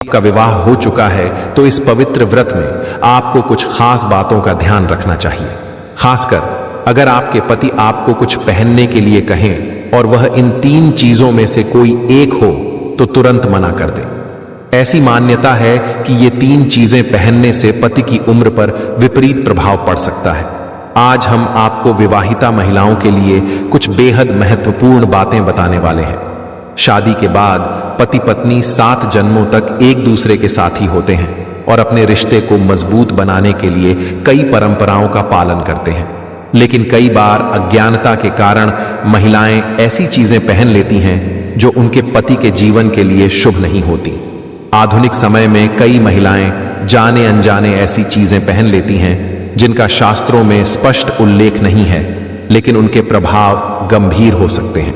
आपका विवाह हो चुका है तो इस पवित्र व्रत में आपको कुछ खास बातों का ध्यान रखना चाहिए। खासकर अगर आपके पति आपको कुछ पहनने के लिए कहें और वह इन 3 चीजों में से कोई एक हो तो तुरंत मना कर दें। ऐसी मान्यता है कि ये 3 चीजें पहनने से पति की उम्र पर विपरीत प्रभाव पड़ सकता है। आज हम आपको विवाहिता महिलाओं के लिए कुछ बेहद महत्वपूर्ण बातें बताने वाले हैं। शादी के बाद पति पत्नी 7 जन्मों तक एक दूसरे के साथी होते हैं और अपने रिश्ते को मजबूत बनाने के लिए कई परंपराओं का पालन करते हैं। लेकिन कई बार अज्ञानता के कारण महिलाएं ऐसी चीजें पहन लेती हैं जो उनके पति के जीवन के लिए शुभ नहीं होती। आधुनिक समय में कई महिलाएं जाने अनजाने ऐसी चीजें पहन लेती हैं जिनका शास्त्रों में स्पष्ट उल्लेख नहीं है, लेकिन उनके प्रभाव गंभीर हो सकते हैं।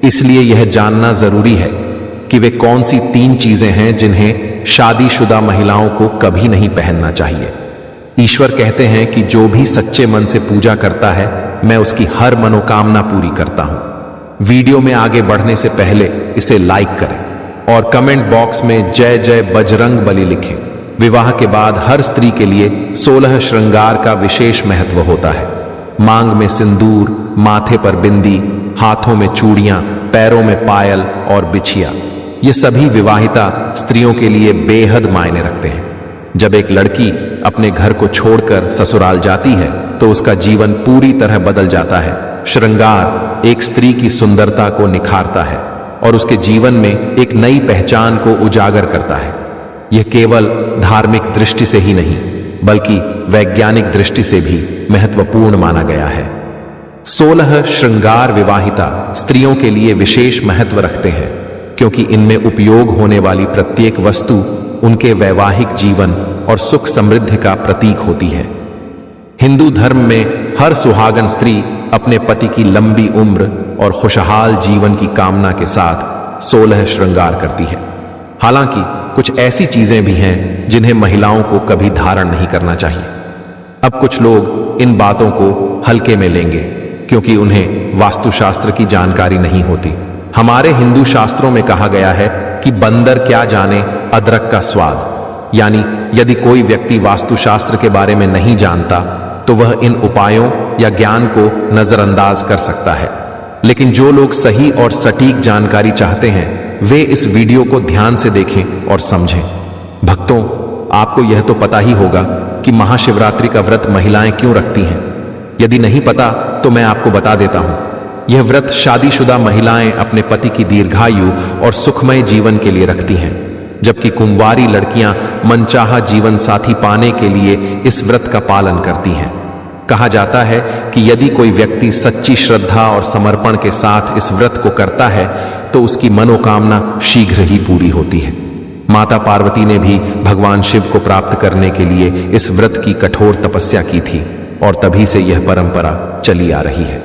इसलिए यह जानना जरूरी है कि वे कौन सी 3 चीजें हैं जिन्हें शादीशुदा महिलाओं को कभी नहीं पहनना चाहिए। ईश्वर कहते हैं कि जो भी सच्चे मन से पूजा करता है मैं उसकी हर मनोकामना पूरी करता हूं। वीडियो में आगे बढ़ने से पहले इसे लाइक करें और कमेंट बॉक्स में जय जय बजरंग बली लिखें। विवाह के बाद हर स्त्री के लिए 16 श्रृंगार का विशेष महत्व होता है। मांग में सिंदूर, माथे पर बिंदी, हाथों में चूड़ियां, पैरों में पायल और बिछिया, ये सभी विवाहिता स्त्रियों के लिए बेहद मायने रखते हैं। जब एक लड़की अपने घर को छोड़कर ससुराल जाती है तो उसका जीवन पूरी तरह बदल जाता है। श्रृंगार एक स्त्री की सुंदरता को निखारता है और उसके जीवन में एक नई पहचान को उजागर करता है। यह केवल धार्मिक दृष्टि से ही नहीं बल्कि वैज्ञानिक दृष्टि से भी महत्वपूर्ण माना गया है। 16 श्रृंगार विवाहिता स्त्रियों के लिए विशेष महत्व रखते हैं क्योंकि इनमें उपयोग होने वाली प्रत्येक वस्तु उनके वैवाहिक जीवन और सुख समृद्धि का प्रतीक होती है। हिंदू धर्म में हर सुहागन स्त्री अपने पति की लंबी उम्र और खुशहाल जीवन की कामना के साथ 16 श्रृंगार करती है। हालांकि कुछ ऐसी चीजें भी हैं जिन्हें महिलाओं को कभी धारण नहीं करना चाहिए। अब कुछ लोग इन बातों को हल्के में लेंगे क्योंकि उन्हें वास्तुशास्त्र की जानकारी नहीं होती। हमारे हिंदू शास्त्रों में कहा गया है कि बंदर क्या जाने अदरक का स्वाद, यानी यदि कोई व्यक्ति वास्तुशास्त्र के बारे में नहीं जानता तो वह इन उपायों या ज्ञान को नजरअंदाज कर सकता है। लेकिन जो लोग सही और सटीक जानकारी चाहते हैं वे इस वीडियो को ध्यान से देखें और समझें। भक्तों, आपको यह तो पता ही होगा कि महाशिवरात्रि का व्रत महिलाएं क्यों रखती हैं। यदि नहीं पता तो मैं आपको बता देता हूं। यह व्रत शादीशुदा महिलाएं अपने पति की दीर्घायु और सुखमय जीवन के लिए रखती हैं, जबकि कुंवारी लड़कियां मनचाहा जीवन साथी पाने के लिए इस व्रत का पालन करती हैं। कहा जाता है कि यदि कोई व्यक्ति सच्ची श्रद्धा और समर्पण के साथ इस व्रत को करता है तो उसकी मनोकामना शीघ्र ही पूरी होती है। माता पार्वती ने भी भगवान शिव को प्राप्त करने के लिए इस व्रत की कठोर तपस्या की थी और तभी से यह परंपरा चली आ रही है।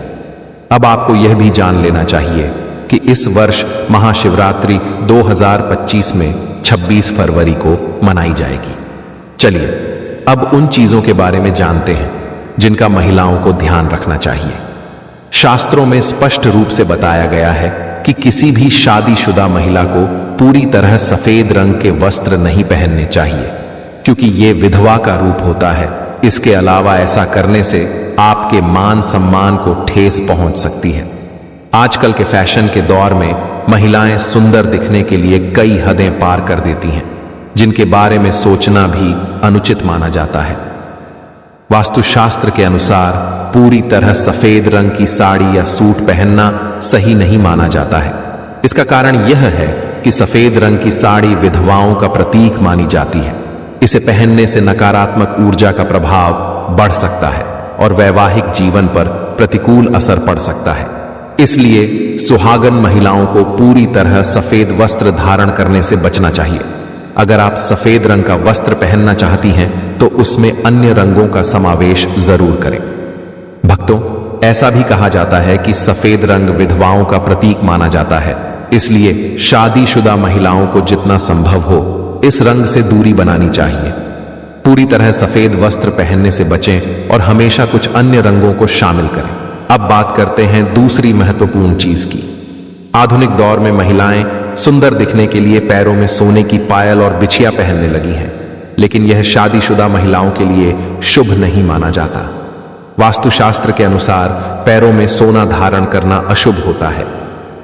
अब आपको यह भी जान लेना चाहिए कि इस वर्ष महाशिवरात्रि 2025 में 26 फरवरी को मनाई जाएगी। चलिए अब उन चीजों के बारे में जानते हैं जिनका महिलाओं को ध्यान रखना चाहिए। शास्त्रों में स्पष्ट रूप से बताया गया है कि किसी भी शादीशुदा महिला को पूरी तरह सफेद रंग के वस्त्र नहीं पहनने चाहिए क्योंकि ये विधवा का रूप होता है। इसके अलावा ऐसा करने से आपके मान सम्मान को ठेस पहुंच सकती है। आजकल के फैशन के दौर में महिलाएं सुंदर दिखने के लिए कई हदें पार कर देती हैं जिनके बारे में सोचना भी अनुचित माना जाता है। वास्तुशास्त्र के अनुसार पूरी तरह सफेद रंग की साड़ी या सूट पहनना सही नहीं माना जाता है। इसका कारण यह है कि सफेद रंग की साड़ी विधवाओं का प्रतीक मानी जाती है। इसे पहनने से नकारात्मक ऊर्जा का प्रभाव बढ़ सकता है और वैवाहिक जीवन पर प्रतिकूल असर पड़ सकता है। इसलिए सुहागन महिलाओं को पूरी तरह सफेद वस्त्र धारण करने से बचना चाहिए। अगर आप सफेद रंग का वस्त्र पहनना चाहती हैं तो उसमें अन्य रंगों का समावेश जरूर करें। भक्तों, ऐसा भी कहा जाता है कि सफेद रंग विधवाओं का प्रतीक माना जाता है, इसलिए शादीशुदा महिलाओं को जितना संभव हो इस रंग से दूरी बनानी चाहिए। पूरी तरह सफेद वस्त्र पहनने से बचें और हमेशा कुछ अन्य रंगों को शामिल करें। अब बात करते हैं दूसरी महत्वपूर्ण चीज की। आधुनिक दौर में महिलाएं सुंदर दिखने के लिए पैरों में सोने की पायल और बिछिया पहनने लगी हैं, लेकिन यह शादीशुदा महिलाओं के लिए शुभ नहीं माना जाता। वास्तुशास्त्र के अनुसार पैरों में सोना धारण करना अशुभ होता है।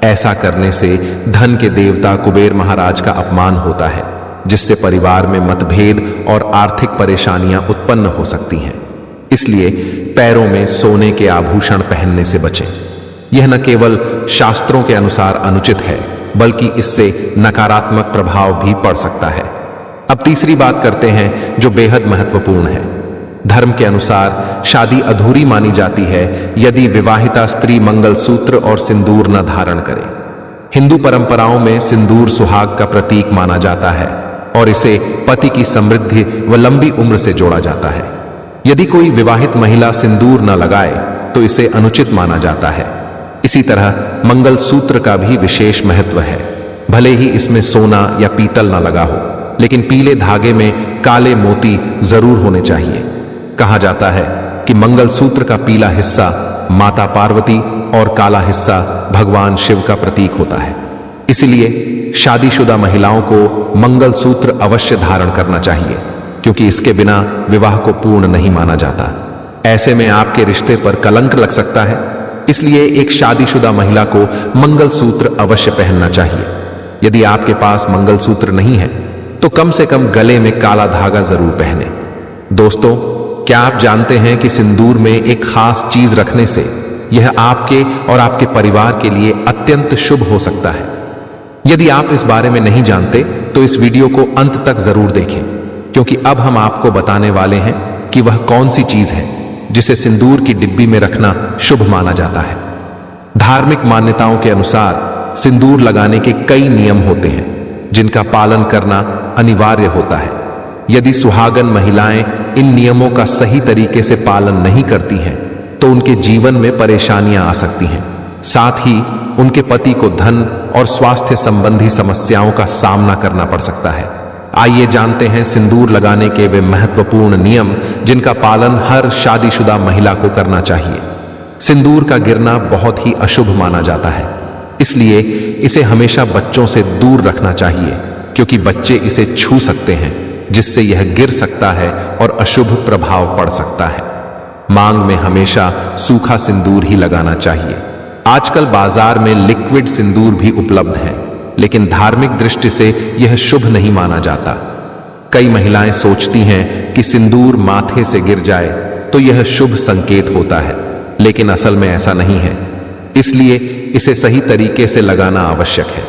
ऐसा करने से धन के देवता कुबेर महाराज का अपमान होता है, जिससे परिवार में मतभेद और आर्थिक परेशानियां उत्पन्न हो सकती हैं। इसलिए पैरों में सोने के आभूषण पहनने से बचें। यह न केवल शास्त्रों के अनुसार अनुचित है, बल्कि इससे नकारात्मक प्रभाव भी पड़ सकता है। अब तीसरी बात करते हैं जो बेहद महत्वपूर्ण है। धर्म के अनुसार शादी अधूरी मानी जाती है यदि विवाहिता स्त्री मंगलसूत्र और सिंदूर न धारण करे। हिंदू परंपराओं में सिंदूर सुहाग का प्रतीक माना जाता है और इसे पति की समृद्धि व लंबी उम्र से जोड़ा जाता है। यदि कोई विवाहित महिला सिंदूर न लगाए तो इसे अनुचित माना जाता है। इसी तरह मंगलसूत्र का भी विशेष महत्व है। भले ही इसमें सोना या पीतल न लगा हो, लेकिन पीले धागे में काले मोती जरूर होने चाहिए। कहा जाता है कि मंगलसूत्र का पीला हिस्सा माता पार्वती और काला हिस्सा भगवान शिव का प्रतीक होता है। इसलिए शादीशुदा महिलाओं को मंगलसूत्र अवश्य धारण करना चाहिए, क्योंकि इसके बिना विवाह को पूर्ण नहीं माना जाता। ऐसे में आपके रिश्ते पर कलंक लग सकता है। इसलिए एक शादीशुदा महिला को मंगलसूत्र अवश्य पहनना चाहिए। यदि आपके पास मंगलसूत्र नहीं है तो कम से कम गले में काला धागा जरूर पहने। दोस्तों, क्या आप जानते हैं कि सिंदूर में एक खास चीज रखने से यह आपके और आपके परिवार के लिए अत्यंत शुभ हो सकता है। यदि आप इस बारे में नहीं जानते तो इस वीडियो को अंत तक जरूर देखें, क्योंकि अब हम आपको बताने वाले हैं कि वह कौन सी चीज है जिसे सिंदूर की डिब्बी में रखना शुभ माना जाता है। धार्मिक मान्यताओं के अनुसार सिंदूर लगाने के कई नियम होते हैं जिनका पालन करना अनिवार्य होता है। यदि सुहागन महिलाएं इन नियमों का सही तरीके से पालन नहीं करती हैं तो उनके जीवन में परेशानियां आ सकती हैं। साथ ही उनके पति को धन और स्वास्थ्य संबंधी समस्याओं का सामना करना पड़ सकता है। आइए जानते हैं सिंदूर लगाने के वे महत्वपूर्ण नियम जिनका पालन हर शादीशुदा महिला को करना चाहिए। सिंदूर का गिरना बहुत ही अशुभ माना जाता है, इसलिए इसे हमेशा बच्चों से दूर रखना चाहिए, क्योंकि बच्चे इसे छू सकते हैं, जिससे यह गिर सकता है और अशुभ प्रभाव पड़ सकता है। मांग में हमेशा सूखा सिंदूर ही लगाना चाहिए। आजकल बाजार में लिक्विड सिंदूर भी उपलब्ध है, लेकिन धार्मिक दृष्टि से यह शुभ नहीं माना जाता। कई महिलाएं सोचती हैं कि सिंदूर माथे से गिर जाए तो यह शुभ संकेत होता है, लेकिन असल में ऐसा नहीं है। इसलिए इसे सही तरीके से लगाना आवश्यक है।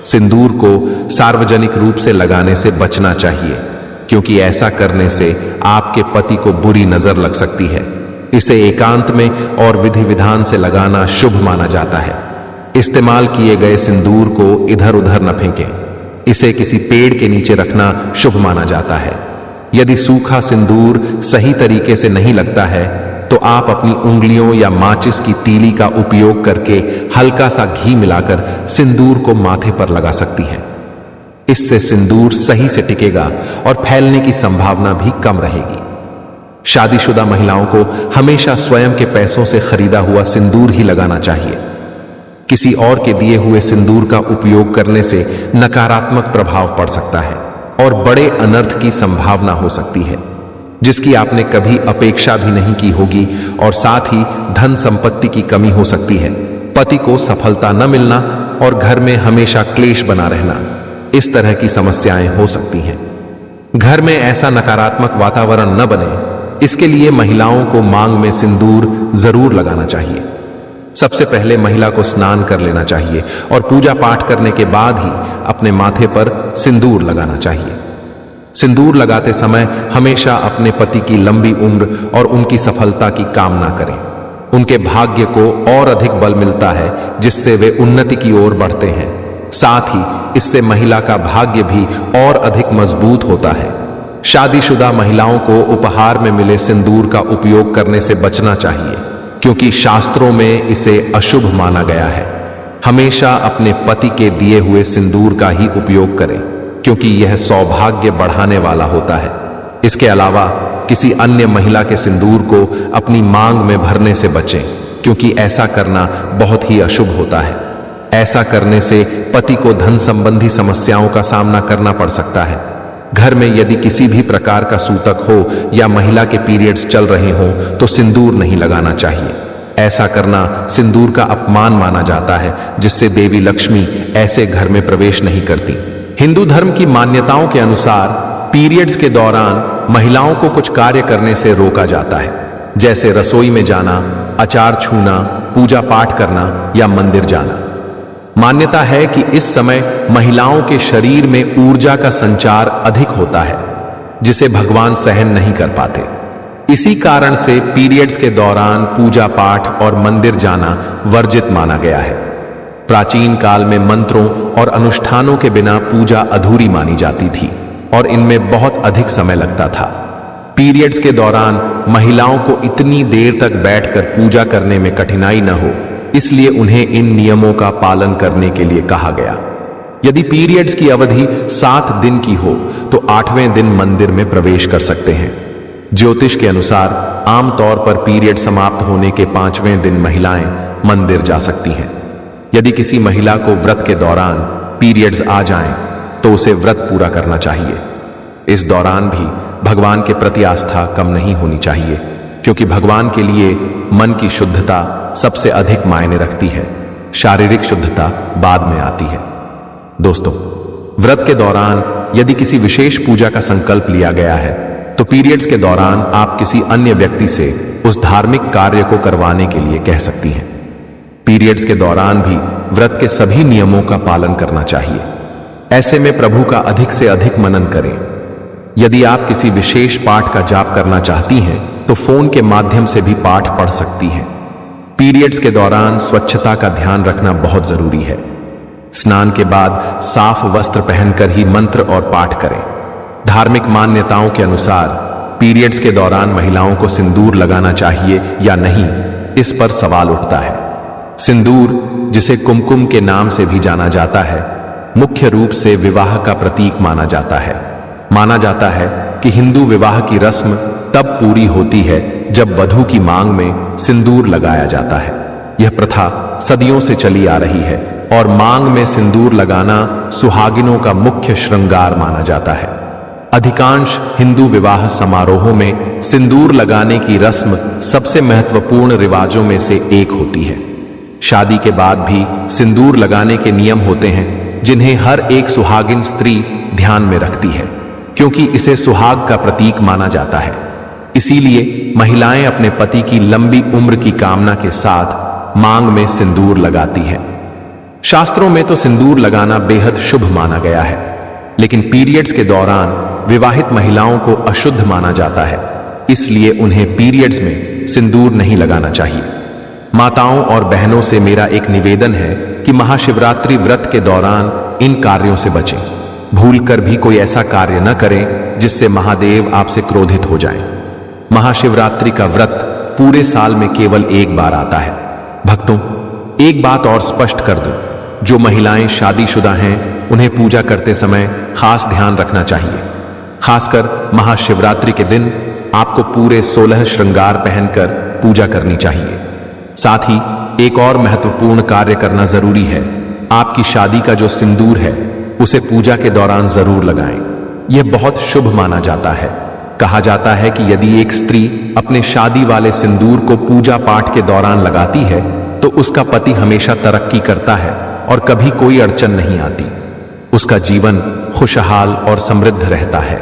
सिंदूर को सार्वजनिक रूप से लगाने से बचना चाहिए, क्योंकि ऐसा करने से आपके पति को बुरी नजर लग सकती है। इसे एकांत में और विधि विधान से लगाना शुभ माना जाता है। इस्तेमाल किए गए सिंदूर को इधर उधर न फेंकें। इसे किसी पेड़ के नीचे रखना शुभ माना जाता है। यदि सूखा सिंदूर सही तरीके से नहीं लगता है तो आप अपनी उंगलियों या माचिस की तीली का उपयोग करके हल्का सा घी मिलाकर सिंदूर को माथे पर लगा सकती हैं। इससे सिंदूर सही से टिकेगा और फैलने की संभावना भी कम रहेगी। शादीशुदा महिलाओं को हमेशा स्वयं के पैसों से खरीदा हुआ सिंदूर ही लगाना चाहिए। किसी और के दिए हुए सिंदूर का उपयोग करने से नकारात्मक प्रभाव पड़ सकता है और बड़े अनर्थ की संभावना हो सकती है, जिसकी आपने कभी अपेक्षा भी नहीं की होगी, और साथ ही धन संपत्ति की कमी हो सकती है, पति को सफलता न मिलना और घर में हमेशा क्लेश बना रहना, इस तरह की समस्याएं हो सकती हैं। घर में ऐसा नकारात्मक वातावरण न बने, इसके लिए महिलाओं को मांग में सिंदूर जरूर लगाना चाहिए। सबसे पहले महिला को स्नान कर लेना चाहिए और पूजा पाठ करने के बाद ही अपने माथे पर सिंदूर लगाना चाहिए। सिंदूर लगाते समय हमेशा अपने पति की लंबी उम्र और उनकी सफलता की कामना करें। उनके भाग्य को और अधिक बल मिलता है, जिससे वे उन्नति की ओर बढ़ते हैं। साथ ही इससे महिला का भाग्य भी और अधिक मजबूत होता है। शादीशुदा महिलाओं को उपहार में मिले सिंदूर का उपयोग करने से बचना चाहिए, क्योंकि शास्त्रों में इसे अशुभ माना गया है। हमेशा अपने पति के दिए हुए सिंदूर का ही उपयोग करें, क्योंकि यह सौभाग्य बढ़ाने वाला होता है। इसके अलावा किसी अन्य महिला के सिंदूर को अपनी मांग में भरने से बचें, क्योंकि ऐसा करना बहुत ही अशुभ होता है। ऐसा करने से पति को धन संबंधी समस्याओं का सामना करना पड़ सकता है। घर में यदि किसी भी प्रकार का सूतक हो या महिला के पीरियड्स चल रहे हों तो सिंदूर नहीं लगाना चाहिए। ऐसा करना सिंदूर का अपमान माना जाता है, जिससे देवी लक्ष्मी ऐसे घर में प्रवेश नहीं करती। हिंदू धर्म की मान्यताओं के अनुसार पीरियड्स के दौरान महिलाओं को कुछ कार्य करने से रोका जाता है, जैसे रसोई में जाना, अचार छूना, पूजा पाठ करना या मंदिर जाना। मान्यता है कि इस समय महिलाओं के शरीर में ऊर्जा का संचार अधिक होता है, जिसे भगवान सहन नहीं कर पाते। इसी कारण से पीरियड्स के दौरान पूजा पाठ और मंदिर जाना वर्जित माना गया है। प्राचीन काल में मंत्रों और अनुष्ठानों के बिना पूजा अधूरी मानी जाती थी और इनमें बहुत अधिक समय लगता था। पीरियड्स के दौरान महिलाओं को इतनी देर तक बैठकर पूजा करने में कठिनाई न हो, इसलिए उन्हें इन नियमों का पालन करने के लिए कहा गया। यदि पीरियड्स की अवधि 7 दिन की हो तो 8वें दिन मंदिर में प्रवेश कर सकते हैं। ज्योतिष के अनुसार आमतौर पर पीरियड समाप्त होने के 5वें दिन महिलाएं मंदिर जा सकती हैं। यदि किसी महिला को व्रत के दौरान पीरियड्स आ जाएं, तो उसे व्रत पूरा करना चाहिए। इस दौरान भी भगवान के प्रति आस्था कम नहीं होनी चाहिए, क्योंकि भगवान के लिए मन की शुद्धता सबसे अधिक मायने रखती है। शारीरिक शुद्धता बाद में आती है। दोस्तों, व्रत के दौरान यदि किसी विशेष पूजा का संकल्प लिया गया है तो पीरियड्स के दौरान आप किसी अन्य व्यक्ति से उस धार्मिक कार्य को करवाने के लिए कह सकती हैं। पीरियड्स के दौरान भी व्रत के सभी नियमों का पालन करना चाहिए। ऐसे में प्रभु का अधिक से अधिक मनन करें। यदि आप किसी विशेष पाठ का जाप करना चाहती हैं तो फोन के माध्यम से भी पाठ पढ़ सकती हैं। पीरियड्स के दौरान स्वच्छता का ध्यान रखना बहुत जरूरी है। स्नान के बाद साफ वस्त्र पहनकर ही मंत्र और पाठ करें। धार्मिक मान्यताओं के अनुसार पीरियड्स के दौरान महिलाओं को सिंदूर लगाना चाहिए या नहीं, इस पर सवाल उठता है। सिंदूर, जिसे कुमकुम के नाम से भी जाना जाता है, मुख्य रूप से विवाह का प्रतीक माना जाता है। माना जाता है कि हिंदू विवाह की रस्म तब पूरी होती है जब वधू की मांग में सिंदूर लगाया जाता है। यह प्रथा सदियों से चली आ रही है और मांग में सिंदूर लगाना सुहागिनों का मुख्य श्रृंगार माना जाता है। अधिकांश हिंदू विवाह समारोहों में सिंदूर लगाने की रस्म सबसे महत्वपूर्ण रिवाजों में से एक होती है। शादी के बाद भी सिंदूर लगाने के नियम होते हैं, जिन्हें हर एक सुहागिन स्त्री ध्यान में रखती है, क्योंकि इसे सुहाग का प्रतीक माना जाता है। इसीलिए महिलाएं अपने पति की लंबी उम्र की कामना के साथ मांग में सिंदूर लगाती हैं। शास्त्रों में तो सिंदूर लगाना बेहद शुभ माना गया है, लेकिन पीरियड्स के दौरान विवाहित महिलाओं को अशुद्ध माना जाता है, इसलिए उन्हें पीरियड्स में सिंदूर नहीं लगाना चाहिए। माताओं और बहनों से मेरा एक निवेदन है कि महाशिवरात्रि व्रत के दौरान इन कार्यों से बचें। भूलकर भी कोई ऐसा कार्य न करें जिससे महादेव आपसे क्रोधित हो जाएं। महाशिवरात्रि का व्रत पूरे साल में केवल एक बार आता है। भक्तों, एक बात और स्पष्ट कर दूं, जो महिलाएं शादीशुदा हैं उन्हें पूजा करते समय खास ध्यान रखना चाहिए। खासकर महाशिवरात्रि के दिन आपको पूरे 16 श्रृंगार पहनकर पूजा करनी चाहिए। साथ ही एक और महत्वपूर्ण कार्य करना जरूरी है। आपकी शादी का जो सिंदूर है उसे पूजा के दौरान जरूर लगाएं। यह बहुत शुभ माना जाता है। कहा जाता है कि यदि एक स्त्री अपने शादी वाले सिंदूर को पूजा पाठ के दौरान लगाती है तो उसका पति हमेशा तरक्की करता है और कभी कोई अड़चन नहीं आती। उसका जीवन खुशहाल और समृद्ध रहता है।